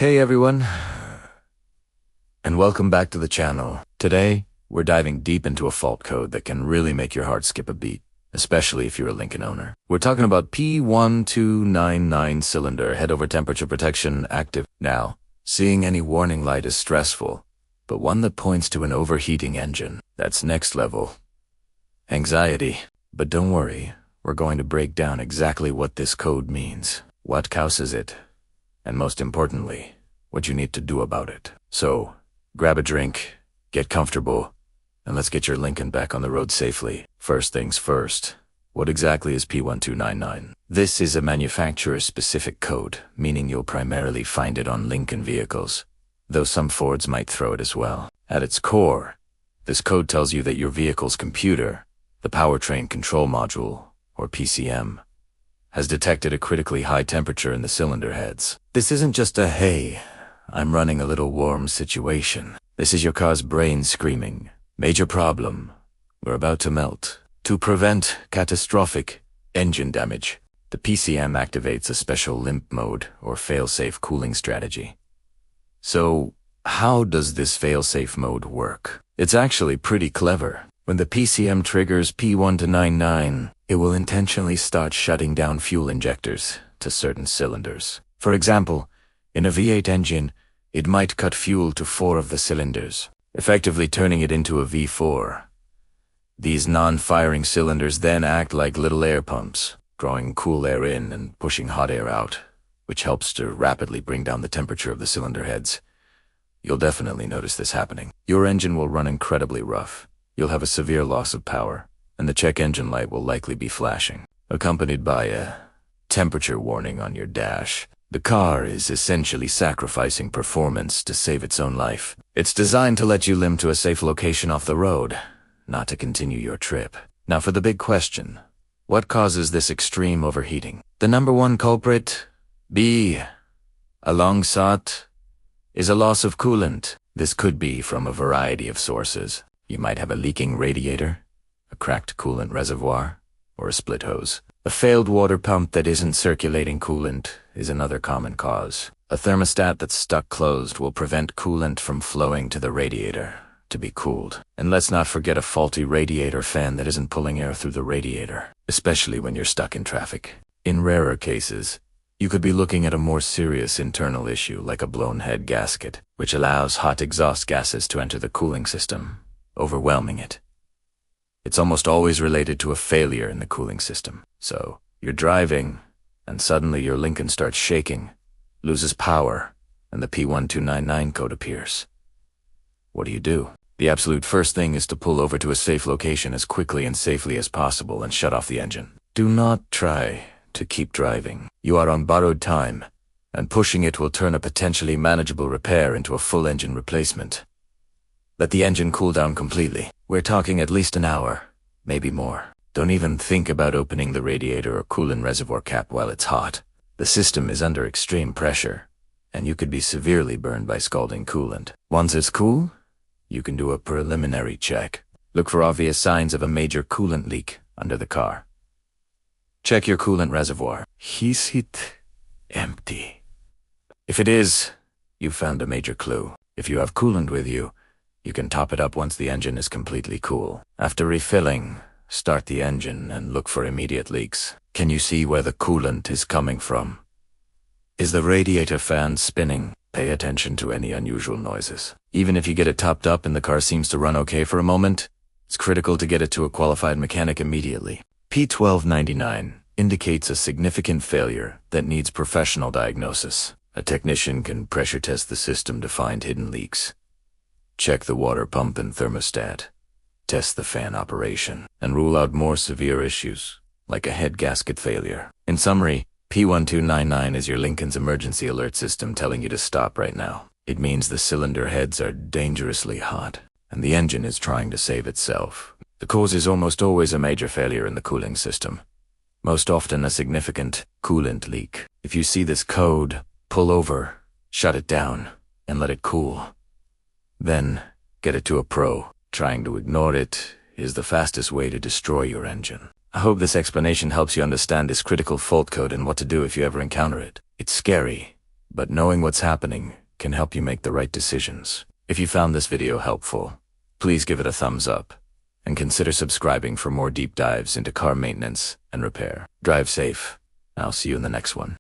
Hey everyone, and welcome back to the channel. Today, we're diving deep into a fault code that can really make your heart skip a beat, especially if you're a Lincoln owner. We're talking about P1299 cylinder head over temperature protection active. Now, seeing any warning light is stressful, but one that points to an overheating engine, that's next level anxiety. But don't worry, we're going to break down exactly what this code means, what causes it, and most importantly, what you need to do about it. So, grab a drink, get comfortable, and let's get your Lincoln back on the road safely. First things first, what exactly is P1299? This is a manufacturer-specific code, meaning you'll primarily find it on Lincoln vehicles, though some Fords might throw it as well. At its core, this code tells you that your vehicle's computer, the powertrain control module, or PCM, has detected a critically high temperature in the cylinder heads. This isn't just a, hey, I'm running a little warm situation. This is your car's brain screaming, major problem, we're about to melt. To prevent catastrophic engine damage, the PCM activates a special limp mode or fail-safe cooling strategy. So, how does this fail-safe mode work? It's actually pretty clever. When the PCM triggers P1299, it will intentionally start shutting down fuel injectors to certain cylinders. For example, in a V8 engine, it might cut fuel to 4 of the cylinders, effectively turning it into a V4. These non-firing cylinders then act like little air pumps, drawing cool air in and pushing hot air out, which helps to rapidly bring down the temperature of the cylinder heads. You'll definitely notice this happening. Your engine will run incredibly rough. You'll have a severe loss of power, and the check engine light will likely be flashing, accompanied by a temperature warning on your dash. The car is essentially sacrificing performance to save its own life. It's designed to let you limp to a safe location off the road, not to continue your trip. Now for the big question, what causes this extreme overheating? The number one culprit, a long shot, is a loss of coolant. This could be from a variety of sources. You might have a leaking radiator, a cracked coolant reservoir, or a split hose. A failed water pump that isn't circulating coolant is another common cause. A thermostat that's stuck closed will prevent coolant from flowing to the radiator to be cooled. And let's not forget a faulty radiator fan that isn't pulling air through the radiator, especially when you're stuck in traffic. In rarer cases, you could be looking at a more serious internal issue like a blown head gasket, which allows hot exhaust gases to enter the cooling system, overwhelming it. It's almost always related to a failure in the cooling system. So, you're driving, and suddenly your Lincoln starts shaking, loses power, and the P1299 code appears. What do? The absolute first thing is to pull over to a safe location as quickly and safely as possible and shut off the engine. Do not try to keep driving. You are on borrowed time, and pushing it will turn a potentially manageable repair into a full engine replacement. Let the engine cool down completely. We're talking at least an hour, maybe more. Don't even think about opening the radiator or coolant reservoir cap while it's hot. The system is under extreme pressure, and you could be severely burned by scalding coolant. Once it's cool, you can do a preliminary check. Look for obvious signs of a major coolant leak under the car. Check your coolant reservoir. Is it empty? If it is, you've found a major clue. If you have coolant with you, you can top it up once the engine is completely cool. After refilling, start the engine and look for immediate leaks. Can you see where the coolant is coming from? Is the radiator fan spinning? Pay attention to any unusual noises. Even if you get it topped up and the car seems to run okay for a moment, it's critical to get it to a qualified mechanic immediately. P1299 indicates a significant failure that needs professional diagnosis. A technician can pressure test the system to find hidden leaks. Check the water pump and thermostat, test the fan operation, and rule out more severe issues, like a head gasket failure. In summary, P1299 is your Lincoln's emergency alert system telling you to stop right now. It means the cylinder heads are dangerously hot, and the engine is trying to save itself. The cause is almost always a major failure in the cooling system, most often a significant coolant leak. If you see this code, pull over, shut it down, and let it cool. Then, get it to a pro. Trying to ignore it is the fastest way to destroy your engine. I hope this explanation helps you understand this critical fault code and what to do if you ever encounter it. It's scary, but knowing what's happening can help you make the right decisions. If you found this video helpful, please give it a thumbs up and consider subscribing for more deep dives into car maintenance and repair. Drive safe. I'll see you in the next one.